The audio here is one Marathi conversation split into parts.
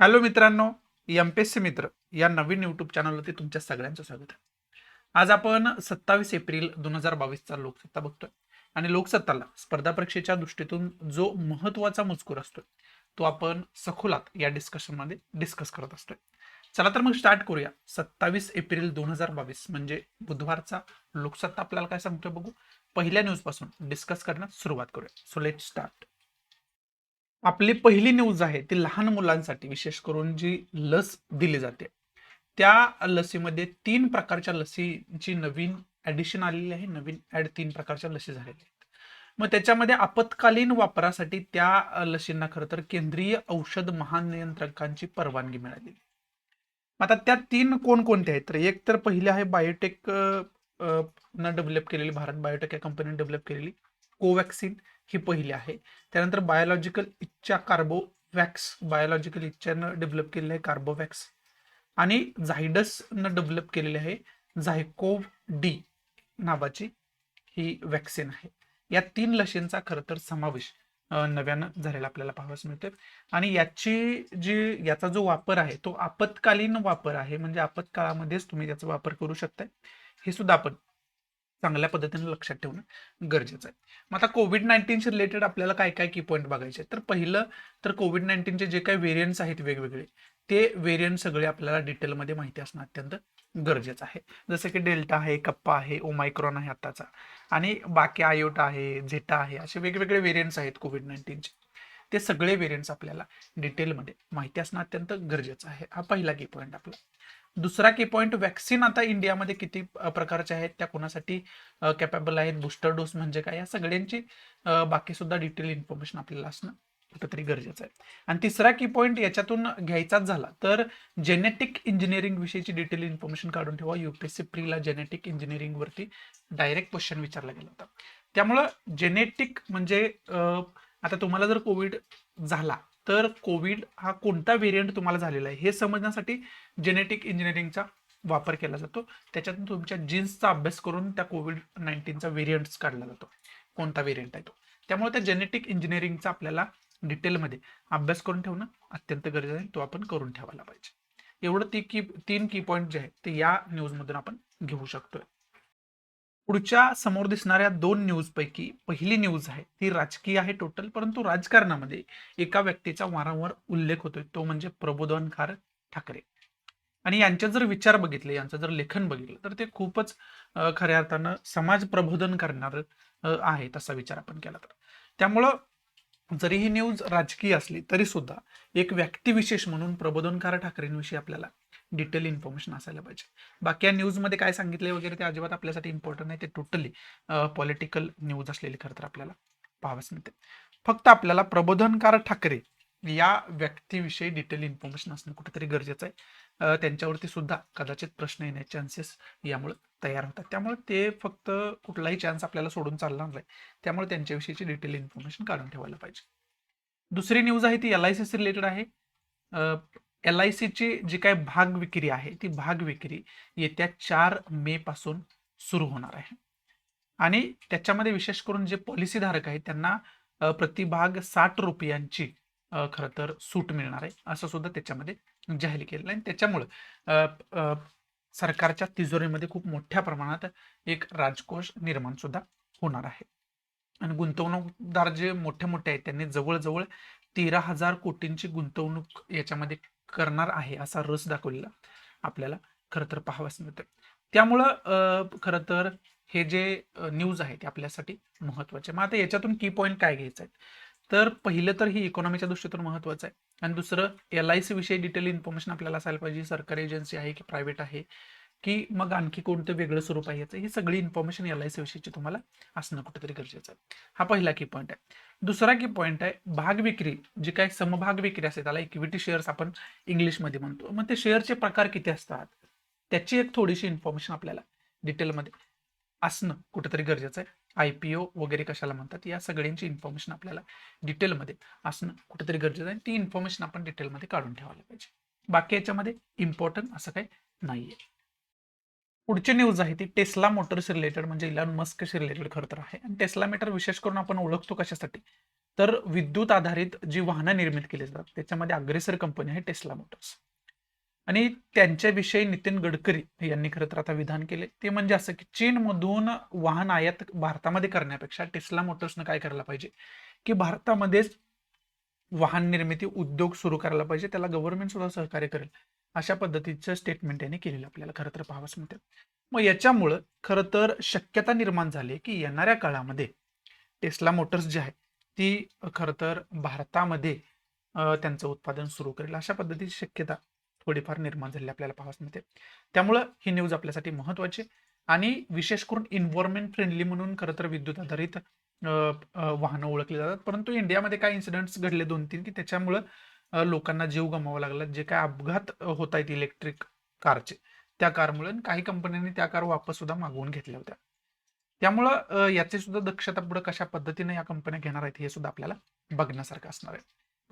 हॅलो मित्रांनो, एमपीएससी मित्र या नवीन यूट्यूब चॅनलवरती तुमच्या सगळ्यांचं स्वागत आहे. आज आपण 27 एप्रिल 2022चा लोकसत्ता बघतोय आणि लोकसत्ताला स्पर्धा परीक्षेच्या दृष्टीतून जो महत्त्वाचा मजकूर असतोय तो आपण सखोलात या डिस्कशनमध्ये डिस्कस करत असतोय. चला तर मग स्टार्ट करूया. 27 एप्रिल 2022 म्हणजे बुधवारचा लोकसत्ता आपल्याला काय सांगतोय बघू. पहिल्या न्यूज पासून डिस्कस करण्यास सुरुवात करूया. So let start. आपली पहिली न्यूज आहे ती लहान मुलांसाठी विशेष करून जी लस दिली जाते त्या लसीमध्ये 3 प्रकारच्या लसीची नवीन ऍडिशन आलेली आहे. नवीन ऍड 3 प्रकारच्या लसी झालेल्या आहेत. मग त्याच्यामध्ये आपत्कालीन वापरासाठी त्या लसींना खरं तर केंद्रीय औषध महानियंत्रकांची परवानगी मिळाली. आता त्या 3 कोणकोणत्या आहेत तर एक तर पहिले आहे बायोटेक न डेव्हलप केलेली, भारत बायोटेक या कंपनीने डेव्हलप केलेली कोवॅक्सिन ही पहिली आहे. त्यानंतर बायोलॉजिकल इच्छा कार्बोवॅक्स, बायोलॉजिकल इच्छानं डेव्हलप केलेलं आहे कार्बोवॅक्स आणि झायडसनं डेव्हलप केलेली आहे झायकोव्ह डी नावाची ही वॅक्सिन आहे. या 3 लशींचा खरं तर समावेश नव्यानं झालेला आपल्याला पाहावयास मिळतोय आणि याचा जो वापर आहे तो आपत्कालीन वापर आहे, म्हणजे आपत्काळामध्येच तुम्ही याचा वापर करू शकताय. हे सुद्धा आपण चांगल्या पद्धतीने लक्षात ठेवणं गरजेचं आहे. मग आता कोविड-19शी रिलेटेड आपल्याला काय काय की पॉईंट बघायचे तर पहिलं तर कोविड-19चे जे काही व्हेरियंट्स आहेत वेगवेगळे ते व्हेरियंट सगळे आपल्याला डिटेलमध्ये माहिती असणं अत्यंत गरजेचं आहे. जसं की डेल्टा आहे, कप्पा आहे, ओमायक्रॉन आहे आताचा आणि बाकी आयोटा आहे, झेटा आहे, असे वेगवेगळे व्हेरियंट्स आहेत कोविड-19चे. ते सगळे व्हेरियंट्स आपल्याला डिटेलमध्ये माहिती असणं अत्यंत गरजेचं आहे. हा पहिला की पॉईंट आपला. दुसरा की पॉईंट वॅक्सिन आता इंडियामध्ये किती प्रकारच्या आहेत, त्या कोणासाठी कॅपेबल आहेत, बुस्टर डोस म्हणजे काय, या सगळ्यांची बाकी सुद्धा डिटेल इन्फॉर्मेशन आपल्याला असणं कुठंतरी गरजेचं आहे. आणि तिसरा की पॉईंट याच्यातून घ्यायचाच झाला तर जेनेटिक इंजिनिअरिंग विषयीची डिटेल इन्फॉर्मेशन काढून ठेवा. युपीएससी प्रीला जेनेटिक इंजिनिअरिंग वरती डायरेक्ट क्वेश्चन विचारला गेला होता. त्यामुळं जेनेटिक म्हणजे आता तुम्हाला जर कोविड झाला तर कोविड हा कोणता व्हेरियंट तुम्हाला झालेला आहे हे समजण्यासाठी जेनेटिक इंजिनिअरिंगचा वापर केला जातो. त्याच्यातून तुमच्या जीन्सचा अभ्यास करून त्या कोविड-19चा व्हेरियंट्स काढला जातो, कोणता व्हेरियंट आहे तो. त्यामुळे त्या जेनेटिक इंजिनिअरिंगचा आपल्याला डिटेलमध्ये अभ्यास करून ठेवणं अत्यंत गरजेचं आहे. तो आपण करून ठेवायला पाहिजे. एवढं 3 की पॉईंट जे आहेत ते या न्यूजमधून आपण घेऊ शकतोय. पुढच्या समोर दिसणाऱ्या 2 न्यूज पैकी पहिली न्यूज आहे ती राजकीय आहे टोटल, परंतु राजकारणामध्ये एका व्यक्तीचा वारंवार उल्लेख होतोय तो म्हणजे प्रबोधनकार ठाकरे. आणि यांचे जर विचार बघितले, यांचं जर लेखन बघितलं तर ते खूपच खऱ्या अर्थानं समाज प्रबोधन करणार आहे तसा विचार आपण केला तर. त्यामुळं जरी ही न्यूज राजकीय असली तरी सुद्धा एक व्यक्तिविशेष म्हणून प्रबोधनकार ठाकरेंविषयी आपल्याला डिटेल इन्फॉर्मेशन असायला पाहिजे. बाकी या न्यूजमध्ये काय सांगितले वगैरे ते अजिबात आपल्यासाठी इम्पॉर्टंट नाही. ते टोटली पॉलिटिकल न्यूज असलेली खरं तर आपल्याला पाहावयास मिळते. फक्त आपल्याला प्रबोधनकार ठाकरे या व्यक्तीविषयी डिटेल इन्फॉर्मेशन असणं कुठेतरी गरजेचं आहे. त्यांच्यावरती सुद्धा कदाचित प्रश्न येण्याचे चान्सेस यामुळे तयार होतात. त्यामुळे ते फक्त कुठलाही चान्स आपल्याला सोडून चालणार नाही. त्यामुळे त्यांच्याविषयीची डिटेल इन्फॉर्मेशन काढून ठेवायला पाहिजे. दुसरी न्यूज आहे ती LIC रिलेटेड आहे. LICची जी काही भाग विक्री आहे ती भाग विक्री येत्या 4 मे पासून सुरू होणार आहे आणि त्याच्यामध्ये विशेष करून जे पॉलिसीधारक आहेत त्यांना प्रतिभाग 60 रुपयांची खरं तर सूट मिळणार आहे असं सुद्धा त्याच्यामध्ये जाहीर केलेलं आहे. आणि त्याच्यामुळं सरकारच्या तिजोरीमध्ये खूप मोठ्या प्रमाणात एक राजकोष निर्माण सुद्धा होणार आहे. आणि गुंतवणूकदार जे मोठे मोठे आहेत त्यांनी जवळजवळ 13,000 कोटींची गुंतवणूक याच्यामध्ये करणार आहे असा रस दाखवलेला आपल्याला खरं तर पाहावयास मिळतं. त्यामुळं खरं तर हे जे न्यूज आहे ते आपल्यासाठी महत्वाचे. मग आता याच्यातून की पॉईंट काय घ्यायचं आहे तर पहिलं तर ही इकॉनॉमीच्या दृष्टीतून महत्वाचं आहे आणि दुसरं LIC विषयी डिटेल इन्फॉर्मेशन आपल्याला असायला पाहिजे. सरकारी एजन्सी आहे की प्रायव्हेट आहे की मग आणखी कोणतं वेगळं स्वरूप आहे याचं, ही सगळी इन्फॉर्मेशन LIC विषयीची तुम्हाला असणं कुठेतरी गरजेचं आहे. हा पहिला की पॉईंट आहे. दुसरा की पॉईंट आहे भाग विक्री, जी काही समभाग विक्री असते त्याला इक्विटी शेअर्स आपण इंग्लिशमध्ये म्हणतो. मग ते शेअरचे प्रकार किती असतात त्याची एक थोडीशी इन्फॉर्मेशन आपल्याला डिटेलमध्ये असणं कुठेतरी गरजेचं आहे. IPO वगैरे कशाला म्हणतात या सगळ्यांची इन्फॉर्मेशन आपल्याला डिटेलमध्ये असणं कुठेतरी गरजेचं आहे. ती इन्फॉर्मेशन आपण डिटेलमध्ये काढून ठेवायला पाहिजे. बाकी याच्यामध्ये इम्पॉर्टंट असं काही नाहीये. पुढची न्यूज आहे ती टेस्ला मोटर्स रिलेटेड म्हणजे इलॉन मस्कशी रिलेटेड खरं तर आहे. आणि टेस्ला मीटर विशेष करून आपण ओळखतो कशासाठी तर विद्युत आधारित जी वाहनं निर्मित केली जातात त्याच्यामध्ये अग्रेसर कंपनी आहे टेस्ला मोटर्स. आणि त्यांच्याविषयी नितीन गडकरी यांनी खरं तर आता विधान केले ते म्हणजे असं की चीनमधून वाहन आयात भारतामध्ये करण्यापेक्षा टेस्ला मोटर्सनं काय करायला पाहिजे की भारतामध्येच वाहन निर्मिती उद्योग सुरू करायला पाहिजे, त्याला गव्हर्नमेंट सुद्धा सहकार्य करेल अशा पद्धतीचं स्टेटमेंट यांनी केलेलं आपल्याला खरं तर पाहावंच मिळतं. मग याच्यामुळं खरं तर शक्यता निर्माण झाली की येणाऱ्या काळामध्ये टेस्ला मोटर्स जी आहे ती खरं तर भारतामध्ये त्यांचं उत्पादन सुरू करेल अशा पद्धतीची शक्यता थोडीफार निर्माण झालेली आपल्याला पाहावयास मिळते. त्यामुळं ही न्यूज आपल्यासाठी महत्त्वाची आणि विशेष करून इन्व्हायरमेंट फ्रेंडली म्हणून खरं तर विद्युत आधारित वाहनं ओळखली जातात. परंतु इंडियामध्ये काही इन्सिडेंट्स घडले 2-3 की त्याच्यामुळं लोकांना जीव गमवावा लागला. जे काही अपघात होत आहेत इलेक्ट्रिक कारचे, त्या कारमुळे काही कंपन्यांनी त्या कार वापस सुद्धा मागवून घेतल्या होत्या. त्यामुळं याची सुद्धा दक्षता पुढे कशा पद्धतीने या कंपन्या घेणार आहेत हे सुद्धा आपल्याला बघण्यासारखं असणार आहे.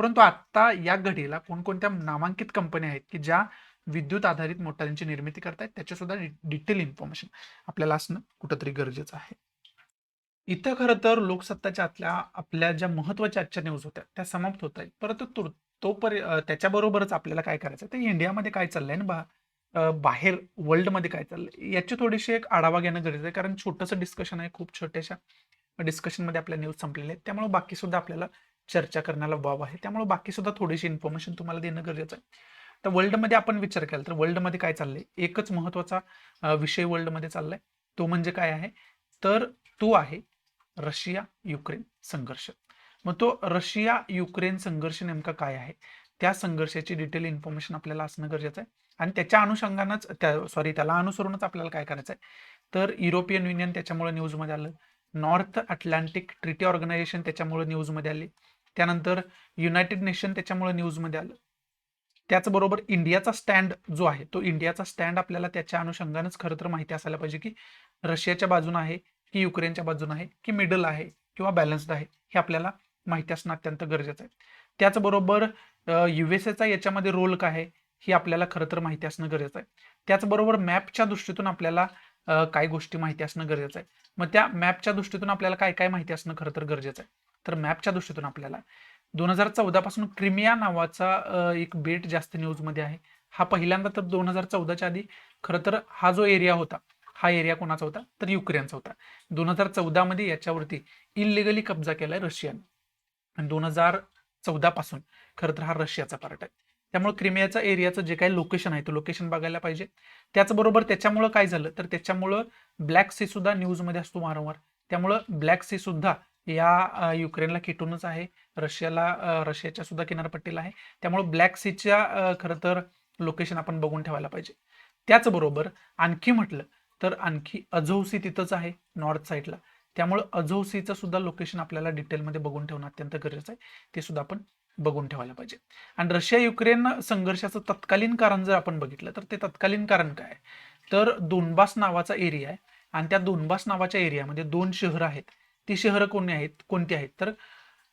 परंतु आता या घडीला कोणकोणत्या नामांकित कंपन्या आहेत की ज्या विद्युत आधारित मोटारींची निर्मिती करतायत त्याचे सुद्धा डिटेल इन्फॉर्मेशन आपल्याला असणं कुठंतरी गरजेचं आहे. इथं खरं तर लोकसत्ताच्या आतल्या आपल्या ज्या महत्त्वाच्या आजच्या न्यूज होत्या त्या समाप्त होत आहेत. परंतु त्याच्याबरोबरच आपल्याला काय करायचं ते इंडियामध्ये काय चाललंय आणि बाहेर वर्ल्डमध्ये काय चाललंय याची थोडीशी एक आढावा घेणं गरजेचं आहे. कारण छोटंसं डिस्कशन आहे, खूप छोट्याशा डिस्कशनमध्ये आपल्या न्यूज संपलेल्या आहेत. त्यामुळे बाकी सुद्धा आपल्याला चर्चा करण्याला वाव आहे. त्यामुळे बाकी सुद्धा थोडीशी इन्फॉर्मेशन तुम्हाला देणं गरजेचं आहे. तर वर्ल्डमध्ये आपण विचार केला तर वर्ल्डमध्ये काय चाललंय, एकच महत्त्वाचा विषय वर्ल्डमध्ये चाललाय. तो म्हणजे काय आहे, तर तो आहे रशिया युक्रेन संघर्ष. मग तो रशिया युक्रेन संघर्ष नेमका काय आहे, त्या संघर्षाची डिटेल इन्फॉर्मेशन आपल्याला असणं गरजेचं आहे. आणि त्याच्या अनुषंगानंच त्याला अनुसरूनच आपल्याला काय करायचं आहे, तर युरोपियन युनियन त्याच्यामुळे न्यूजमध्ये आलं, नॉर्थ अटलांटिक ट्रिटी ऑर्गनायझेशन त्याच्यामुळे न्यूजमध्ये आली, त्यानंतर युनायटेड नेशन त्याच्यामुळे न्यूजमध्ये आलं. त्याचबरोबर इंडियाचा स्टँड जो आहे तो इंडियाचा स्टँड आपल्याला त्याच्या अनुषंगानेच खरं तर माहिती असायला पाहिजे की रशियाच्या बाजूने आहे की युक्रेनच्या बाजूने आहे की मिडल आहे किंवा बॅलन्स्ड आहे, हे आपल्याला माहिती असणं अत्यंत गरजेचं आहे. त्याचबरोबर युएसएचा याच्यामध्ये रोल काय आहे ही आपल्याला खरं तर माहिती असणं गरजेचं आहे. त्याचबरोबर मॅपच्या दृष्टीतून आपल्याला काही गोष्टी माहिती असणं गरजेचं आहे. मग त्या मॅपच्या दृष्टीतून आपल्याला काय काय माहिती असणं खरं तर गरजेचं आहे. तर मॅपच्या दृष्टीतून आपल्याला 2014 पासून क्रिमिया नावाचा एक बेट जास्त न्यूजमध्ये आहे. हा पहिल्यांदा तर 2014च्या आधी खरं तर हा जो एरिया होता, हा एरिया कोणाचा होता तर युक्रेनचा होता. 2014 मध्ये याच्यावरती इलिगली कब्जा केलाय रशियाने आणि 2014 पासून खरं तर हा रशियाचा पार्ट आहे. त्यामुळे क्रिमियाचा एरियाचं जे काही लोकेशन आहे ते लोकेशन बघायला पाहिजे. त्याचबरोबर त्याच्यामुळं काय झालं तर त्याच्यामुळं ब्लॅक सी सुद्धा न्यूजमध्ये असतो वारंवार. त्यामुळं ब्लॅक सी सुद्धा या युक्रेनला खेटूनच आहे, रशियाच्या सुद्धा किनारपट्टीला आहे. त्यामुळे ब्लॅक सीच्या खरं तर लोकेशन आपण बघून ठेवायला पाहिजे. त्याचबरोबर आणखी म्हटलं तर आणखी अझोव तिथंच आहे नॉर्थ साईडला. त्यामुळे अझोव सुद्धा लोकेशन आपल्याला डिटेलमध्ये बघून ठेवणं अत्यंत गरजेचं आहे. ते सुद्धा आपण बघून ठेवायला पाहिजे. आणि रशिया युक्रेन संघर्षाचं तत्कालीन कारण जर आपण बघितलं तर ते तत्कालीन कारण काय आहे, तर दोनबास नावाचा एरिया आहे आणि त्या दोनबास नावाच्या एरियामध्ये 2 शहरं आहेत. ती शहरं कोणती आहेत तर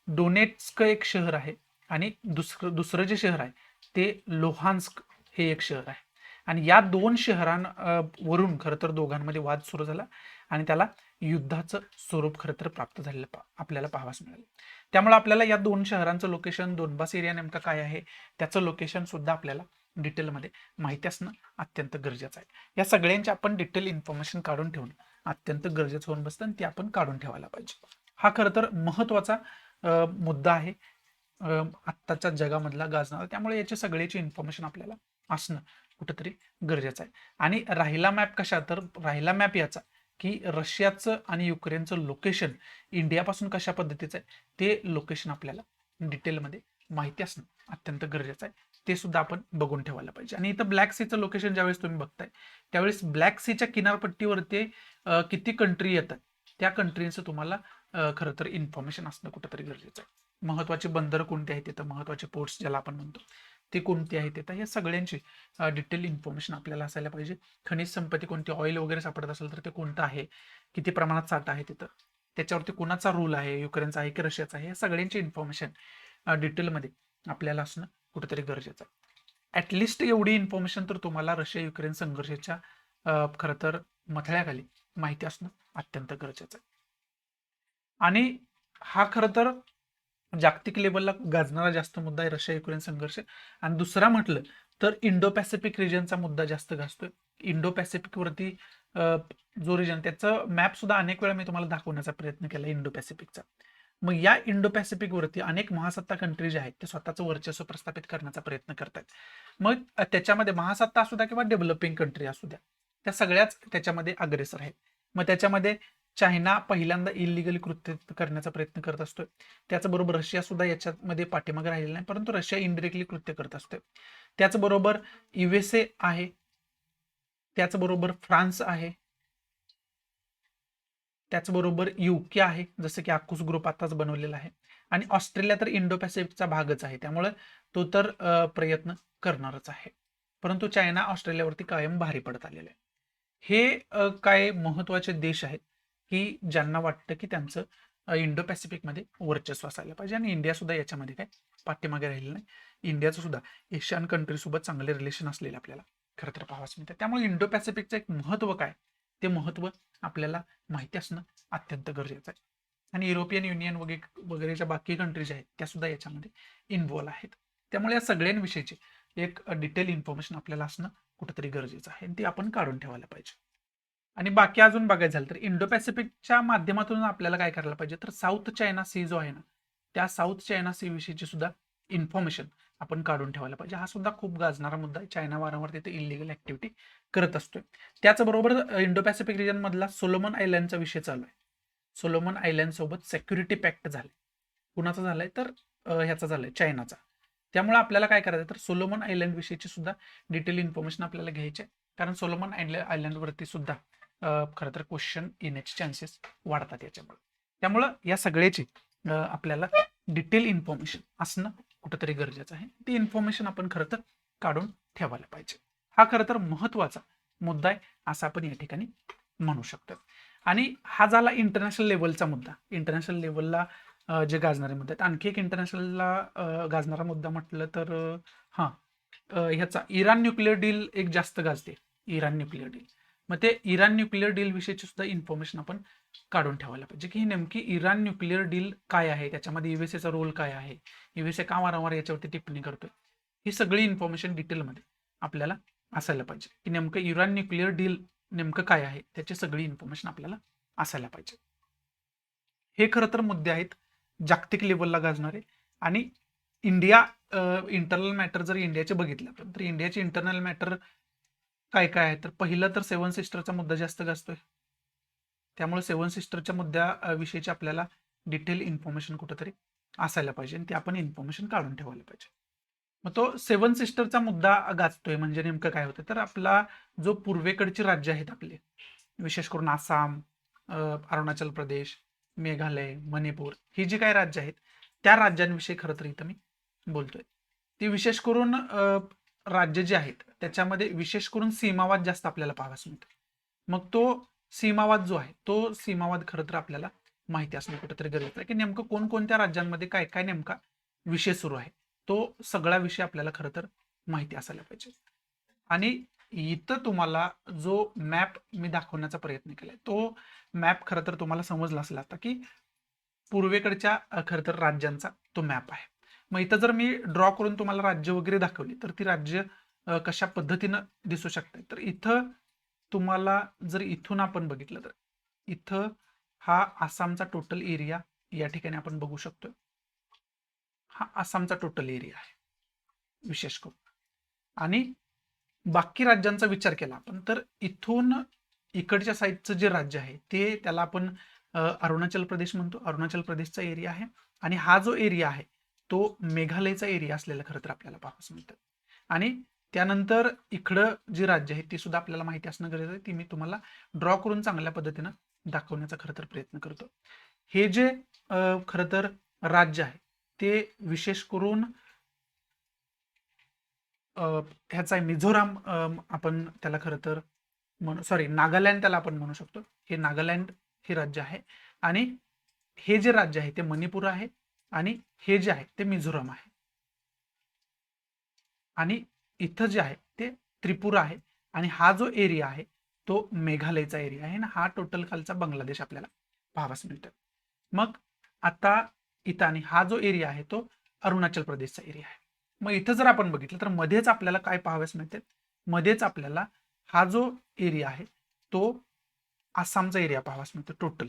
डोनेट्स्क एक शहर आहे आणि दुसरं जे शहर आहे ते लोहान्स्क हे एक शहर आहे. आणि या 2 शहरांवरून खरं तर दोघांमध्ये वाद सुरू झाला आणि त्याला युद्धाचं स्वरूप खरं तर प्राप्त झालेलं आपल्याला पाहावयास मिळालं. त्यामुळे आपल्याला या 2 शहरांचं लोकेशन, दोनबास एरिया नेमका काय आहे त्याचं लोकेशन सुद्धा आपल्याला डिटेलमध्ये माहिती असणं अत्यंत गरजेचं आहे. या सगळ्यांची आपण डिटेल इन्फॉर्मेशन काढून ठेवणं अत्यंत गरजेचं होऊन बसतं आणि ती आपण काढून ठेवायला पाहिजे. हा खरं तर महत्त्वाचा मुद्दा आहे आत्ताच्या जगामधला गाजणारा. त्यामुळे याची सगळ्याची इन्फॉर्मेशन आपल्याला असणं कुठंतरी गरजेचं आहे. आणि राहिला मॅप कशा तर राहिला मॅप याचा की रशियाचं आणि युक्रेनचं लोकेशन इंडियापासून कशा पद्धतीचं आहे ते लोकेशन आपल्याला डिटेलमध्ये माहिती असणं अत्यंत गरजेचं आहे. ते सुद्धा आपण बघून ठेवायला पाहिजे. आणि इथं ब्लॅक सीचं लोकेशन ज्यावेळेस तुम्ही बघताय त्यावेळेस ब्लॅक सीच्या किनारपट्टीवरती किती कंट्री येतात त्या कंट्रीचं तुम्हाला खरं तर इन्फॉर्मेशन असणं कुठंतरी गरजेचं आहे. महत्त्वाचे बंदर कोणते आहेत तिथं, महत्त्वाचे पोर्ट्स ज्याला आपण म्हणतो ते कोणते आहेत तिथं, या सगळ्यांची डिटेल इन्फॉर्मेशन आपल्याला असायला पाहिजे. खनिज संपत्ती कोणती, ऑइल वगैरे सापडत असेल तर ते कोणतं आहे, किती प्रमाणात साठा आहे तिथं, त्याच्यावरती कोणाचा रूल आहे, युक्रेनचा आहे की रशियाचा आहे, या सगळ्यांची इन्फॉर्मेशन डिटेलमध्ये आपल्याला असणं कुठेतरी गरजेचं आहे. ॲटलिस्ट एवढी इन्फॉर्मेशन तर तुम्हाला रशिया युक्रेन संघर्षाच्या खरं तर मथळ्याखाली माहिती असणं अत्यंत गरजेचं आहे. आणि हा खरं तर जागतिक लेवलला गाजणारा जास्त मुद्दा आहे रशिया युक्रेन संघर्ष. आणि दुसरा म्हटलं तर इंडो पॅसिफिक रिजनचा मुद्दा जास्त गाजतोय. इंडो पॅसिफिक वरती जो रिजन, त्याचं मॅप सुद्धा अनेक वेळा मी तुम्हाला दाखवण्याचा प्रयत्न केला इंडो पॅसिफिकचा. मग या इंडो पॅसिफिक वरती अनेक महासत्ता कंट्रीज आहेत ते स्वतःचं वर्चस्व प्रस्थापित करण्याचा प्रयत्न करतात. मग त्याच्यामध्ये महासत्ता असू द्या किंवा डेव्हलपिंग कंट्री असू द्या, त्या सगळ्याच त्याच्यामध्ये अग्रेसर आहेत. मग त्याच्यामध्ये चायना पहिल्यांदा इलिगली कृत्य करण्याचा प्रयत्न करत असतोय. त्याचबरोबर रशिया सुद्धा याच्यामध्ये पाठीमागे राहिलेला नाही, परंतु रशिया इनडिरेक्टली कृत्य करत असतोय. त्याचबरोबर युएसए आहे, त्याचबरोबर फ्रान्स आहे, त्याचबरोबर युके आहे, जसं की आकुस ग्रुप आताच बनवलेला आहे. आणि ऑस्ट्रेलिया तर इंडो पॅसिफिकचा भागच आहे, त्यामुळे तो तर प्रयत्न करणारच आहे. परंतु चायना ऑस्ट्रेलियावरती कायम भारी पडत आलेला आहे. हे काय महत्वाचे देश आहेत की ज्यांना वाटतं की त्यांचं इंडो पॅसिफिकमध्ये वर्चस्व असायला पाहिजे. आणि इंडिया सुद्धा याच्यामध्ये काय पाठीमागे राहिलेलं नाही. इंडियाचं सुद्धा एशियन कंट्री सोबत चांगले रिलेशन असलेले आपल्याला खरं तर पाहावयास मिळतं. त्यामुळे इंडो पॅसिफिकचं एक महत्व काय, ते महत्व आपल्याला माहिती असणं अत्यंत गरजेचं आहे. आणि युरोपियन युनियन वगैरेच्या बाकी कंट्रीज आहेत त्या सुद्धा याच्यामध्ये इन्व्हॉल्व आहेत. त्यामुळे या सगळ्यांविषयीची एक डिटेल इन्फॉर्मेशन आपल्याला असणं कुठेतरी गरजेचं आहे, आणि ती आपण काढून ठेवायला पाहिजे. आणि बाकी अजून बघायचं झालं तर इंडो पॅसिफिकच्या माध्यमातून आपल्याला काय करायला पाहिजे, तर साऊथ चायना सी जो आहे ना, त्या साऊथ चायना सी विषयीची सुद्धा इन्फॉर्मेशन आपण काढून ठेवायला पाहिजे. हा सुद्धा खूप गाजणारा मुद्दा आहे. चायना वारंवार तिथे इलिगल ऍक्टिव्हिटी करत असतोय. त्याचबरोबर इंडो पॅसिफिक रिजन मधला सोलोमन आयलँडचा विषय चालू आहे. सोलोमन आयलँड सोबत सेक्युरिटी पॅक्ट झाले. कुणाचा झालाय तर ह्याचा झालाय, चायनाचा. त्यामुळे आपल्याला काय करायचं, तर सोलोमन आयलँड विषयीची सुद्धा डिटेल इन्फॉर्मेशन आपल्याला घ्यायची आहे. कारण सोलोमन आयलँड वरती सुद्धा खरं तर क्वेश्चन येण्याचे चान्सेस वाढतात याच्यामुळे. त्यामुळं या सगळ्याची आपल्याला डिटेल इन्फॉर्मेशन असणं कुठंतरी गरजेचं आहे. ती इन्फॉर्मेशन आपण खरं तर काढून ठेवायला पाहिजे. हा खरं तर महत्वाचा मुद्दा आहे असं आपण या ठिकाणी म्हणू शकतो. आणि हा झाला इंटरनॅशनल लेवलचा मुद्दा. इंटरनॅशनल लेवलला जे गाजणारे मुद्दे आहेत. आणखी एक इंटरनॅशनलला गाजणारा मुद्दा म्हटलं तर ह्याचा इराण न्यूक्लिअर डील एक जास्त गाजते. Iran nuclear deal. मग ते इराण न्यूक्लिअर डील विषयीची सुद्धा इन्फॉर्मेशन आपण काढून ठेवायला पाहिजे की नेमकी इराण न्यूक्लिअर डील काय आहे, त्याच्यामध्ये युएसएचा रोल काय आहे, युएसए का वारंवार याच्यावरती टिप्पणी करतोय, ही सगळी इन्फॉर्मेशन डिटेलमध्ये आपल्याला असायला पाहिजे. की नेमकं इराण न्यूक्लिअर डील नेमकं काय आहे, त्याची सगळी इन्फॉर्मेशन आपल्याला असायला पाहिजे. हे खरं तर मुद्दे आहेत जागतिक लेवलला गाजणारे. आणि इंडिया इंटरनल मॅटर जर इंडियाचे बघितलं आपण, तर इंडियाचे इंटरनल मॅटर काय काय आहे, तर पहिलं तर सेवन सिस्टरचा मुद्दा जास्त गाजतोय. त्यामुळे सेवन सिस्टरच्या मुद्द्या विषयीची आपल्याला डिटेल इन्फॉर्मेशन कुठेतरी असायला पाहिजे, आणि ती आपण इन्फॉर्मेशन काढून ठेवायला पाहिजे. मग तो सेवन सिस्टरचा मुद्दा गाजतोय म्हणजे नेमकं काय होतं, तर आपला जो पूर्वेकडची राज्य आहेत आपले, विशेष करून आसाम, अरुणाचल प्रदेश, मेघालय, मणिपूर, ही जी काही राज्य आहेत त्या राज्यांविषयी खरं तर इथं मी बोलतोय. ती विशेष करून राज्य जे आहेत त्याच्यामध्ये विशेष करून सीमावाद जास्त आपल्याला पाहावयास मिळतो. मग तो सीमावाद जो आहे, तो सीमावाद खरं तर आपल्याला माहिती असणं कुठेतरी गरजेचं आहे की नेमकं कोणकोणत्या राज्यांमध्ये काय काय नेमका विषय सुरू आहे. तो सगळा विषय आपल्याला खरं तर माहिती असायला पाहिजे. आणि इथं तुम्हाला जो मॅप मी दाखवण्याचा प्रयत्न केलाय, तो मॅप खरं तर तुम्हाला समजला असेल आता की पूर्वेकडच्या खरं तर राज्यांचा तो मॅप आहे. मग इथं जर मी ड्रॉ करून तुम्हाला राज्य वगैरे दाखवली, तर ती राज्य कशा पद्धतीनं दिसू शकतात. तर इथं तुम्हाला जर इथून आपण बघितलं, तर इथं हा आसामचा टोटल एरिया या ठिकाणी आपण बघू शकतो. हा आसामचा टोटल एरिया आहे विशेष करून. आणि बाकी राज्यांचा विचार केला आपण, तर इथून इकडच्या साईडचं जे राज्य आहे ते त्याला आपण अरुणाचल प्रदेश म्हणतो. अरुणाचल प्रदेशचा एरिया आहे. आणि हा जो एरिया आहे तो मेघालयचा एरिया असलेला खरं तर आपल्याला पाहावयास मिळतं. आणि त्यानंतर इकडं जी राज्य आहे ती सुद्धा आपल्याला माहिती असणं गरजेचं आहे. ती मी तुम्हाला ड्रॉ करून चांगल्या पद्धतीनं दाखवण्याचा खरं तर प्रयत्न करतो. हे जे खरं तर राज्य आहे ते विशेष करून ह्याचा आहे मिझोराम, आपण त्याला खरं तर सॉरी नागालँड त्याला आपण म्हणू शकतो. हे नागालँड हे राज्य आहे. आणि हे जे राज्य आहे ते मणिपूर आहे. आणि हे जे आहे ते मिझोराम आहे. आणि इथं जे आहे ते त्रिपुरा आहे. आणि हा जो एरिया आहे तो मेघालयचा एरिया आहे ना. हा टोटल खालचा बांगलादेश आपल्याला पाहावयास मिळतो. मग आता इथं, आणि हा जो एरिया आहे तो अरुणाचल प्रदेशचा एरिया आहे. मग इथं जर आपण बघितलं तर मध्येच आपल्याला काय पाहाव्यास मिळते, मध्येच आपल्याला हा जो एरिया आहे तो आसामचा एरिया पाहावास मिळतो टोटल.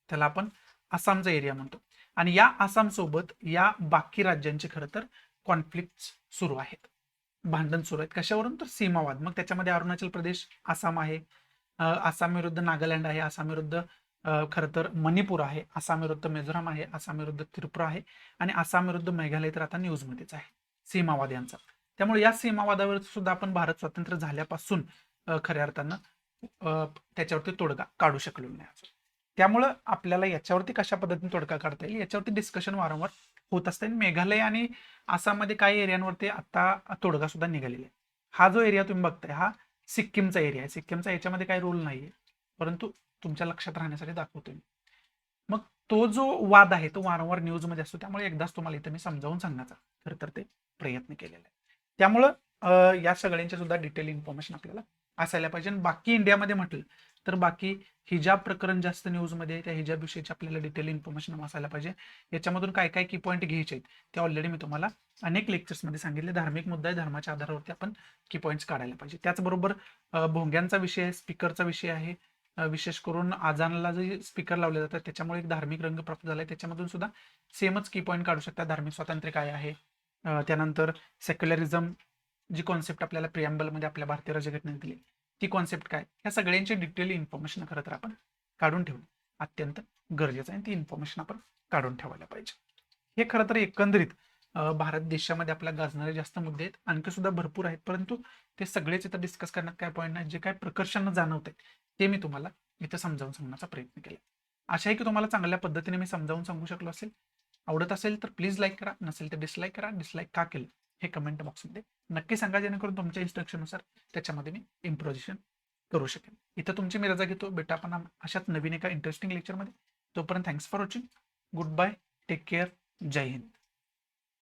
त्याला आपण आसामचा एरिया म्हणतो. आणि या आसाम सोबत या बाकी राज्यांचे खरं तर कॉन्फ्लिक्ट सुरू आहेत, भांडण सुरू आहेत. कशावरून? तर सीमावाद. मग त्याच्यामध्ये अरुणाचल प्रदेश, आसाम आहे, आसाम विरुद्ध नागालँड आहे, आसाम विरुद्ध खरं तर मणिपूर आहे, आसाम विरुद्ध मिझोराम आहे, आसाम विरुद्ध त्रिपुरा आहे, आणि आसाम विरुद्ध मेघालय तर आता न्यूजमध्येच आहे, सीमावाद यांचा. त्यामुळे या सीमावादावर सुद्धा आपण भारत स्वतंत्र झाल्यापासून खऱ्या अर्थानं त्याच्यावरती तोडगा काढू शकलो नाही. त्यामुळं आपल्याला याच्यावरती कशा पद्धतीने तोडगा काढता येईल याच्यावरती डिस्कशन वारंवार होत असते. मेघालय आणि आसाममध्ये काही एरियांवरती आता तोडगा सुद्धा निघालेला आहे. हा जो एरिया तुम्ही बघताय हा सिक्कीमचा एरिया आहे. सिक्कीमचा याच्यामध्ये काही रोल नाहीये, परंतु तुमच्या लक्षात राहण्यासाठी दाखवतोय मी. मग तो जो वाद आहे तो वारंवार न्यूजमध्ये असतो, त्यामुळे एकदाच तुम्हाला इथं मी समजावून सांगण्याचा खरं तर ते प्रयत्न केलेला आहे. त्यामुळं या सगळ्यांच्या सुद्धा डिटेल इन्फॉर्मेशन आपल्याला असायला पाहिजे. आणि बाकी इंडियामध्ये म्हटलं तर बाकी हिजाब प्रकरण जास्त न्यूजमध्ये, त्या हिजाब विषयीची आपल्याला डिटेल इन्फॉर्मेशन असायला पाहिजे. याच्यामधून काय काय की पॉईंट घ्यायचे आहेत ते ऑलरेडी मी तुम्हाला अनेक लेक्चर्समध्ये सांगितले. धार्मिक मुद्दा आहे, धर्माच्या आधारावरती आपण की पॉईंट्स काढायला पाहिजे. त्याचबरोबर भोंग्यांचा विषय आहे, स्पीकरचा विषय आहे. विशेष करून आजानला जे स्पीकर लावले जातात त्याच्यामुळे एक धार्मिक रंग प्राप्त झालाय, त्याच्यामधून सुद्धा सेमच की पॉईंट काढू शकता. धार्मिक स्वातंत्र्य काय आहे, त्यानंतर सेक्युलरिझम जी कॉन्सेप्ट आपल्याला प्रिअम्बलमध्ये आपल्या भारतीय राज्यघटनेत दिली ती कॉन्सेप्ट काय, या सगळ्यांची डिटेल इन्फॉर्मेशन खरं तर आपण काढून ठेवणं अत्यंत गरजेचं आहे. ती इन्फॉर्मेशन आपण काढून ठेवायला पाहिजे. हे खरं तर एकंदरीत भारत देशामध्ये आपल्या गाजणारे जास्त मुद्दे आहेत, आणखी सुद्धा भरपूर आहेत, परंतु ते सगळेच इथं डिस्कस करण्यात काय पॉईंट नाही. जे काय प्रकर्षानं जाणवत आहे ते मी तुम्हाला इथं समजावून सांगण्याचा प्रयत्न केला. आशा आहे की तुम्हाला चांगल्या पद्धतीने मी समजावून सांगू शकलो असेल. आवडत असेल तर प्लीज लाईक करा, नसेल तर डिसलाईक करा. डिसलाईक का केलं हे कमेंट बॉक्समध्ये नक्की सांगा, जेणेकरून तुमच्या इन्स्ट्रक्शननुसार त्याच्यामध्ये मी इम्प्रोव्हिजन करू शकेन. इथं तुमची मी रजा घेतो. भेटा आपण अशाच नवीन एका इंटरेस्टिंग लेक्चरमध्ये. तोपर्यंत thanks for watching. Good bye, take care, जय हिंद.